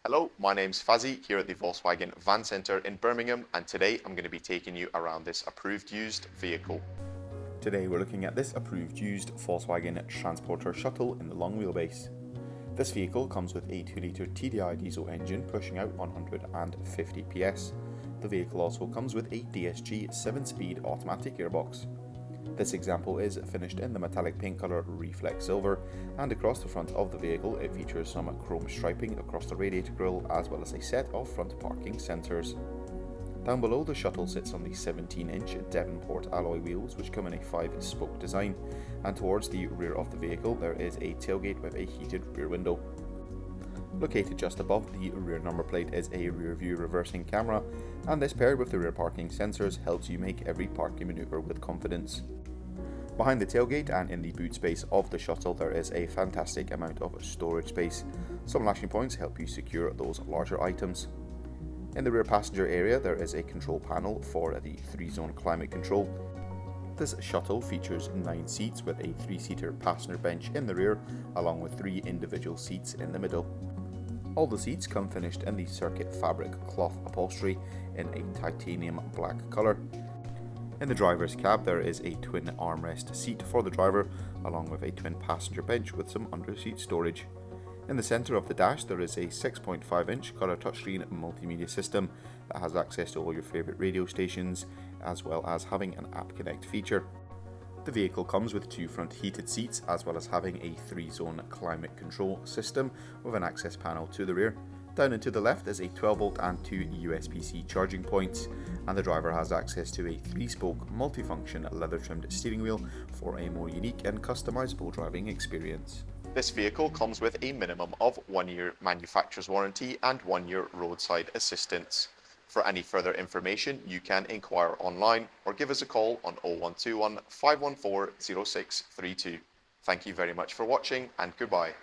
Hello, my name's Fazzy here at the Volkswagen Van Centre in Birmingham, and today I'm going to be taking you around this approved used vehicle. Today we're looking at this approved used Volkswagen Transporter Shuttle in the long wheelbase. This vehicle comes with a 2-litre TDI diesel engine pushing out 150 PS. The vehicle also comes with a DSG 7-speed automatic gearbox. This example is finished in the metallic paint colour Reflex Silver, and across the front of the vehicle it features some chrome striping across the radiator grille as well as a set of front parking sensors. Down below, the Shuttle sits on the 17-inch Devonport alloy wheels which come in a 5-spoke design, and towards the rear of the vehicle there is a tailgate with a heated rear window. Located just above the rear number plate is a rear view reversing camera, and this paired with the rear parking sensors helps you make every parking manoeuvre with confidence. Behind the tailgate and in the boot space of the Shuttle there is a fantastic amount of storage space. Some lashing points help you secure those larger items. In the rear passenger area there is a control panel for the 3-zone climate control. This Shuttle features 9 seats with a 3-seater passenger bench in the rear along with 3 individual seats in the middle. All the seats come finished in the circuit fabric cloth upholstery in a titanium black colour. In the driver's cab there is a twin armrest seat for the driver along with a twin passenger bench with some under-seat storage. In the centre of the dash there is a 6.5-inch colour touchscreen multimedia system that has access to all your favourite radio stations as well as having an App Connect feature. The vehicle comes with 2 front heated seats as well as having a 3-zone climate control system with an access panel to the rear. Down and to the left is a 12V and 2 USB-C charging points, and the driver has access to a 3-spoke multifunction leather trimmed steering wheel for a more unique and customisable driving experience. This vehicle comes with a minimum of 1 year manufacturer's warranty and 1 year roadside assistance. For any further information you can inquire online or give us a call on 0121 514 0632. Thank you very much for watching and goodbye.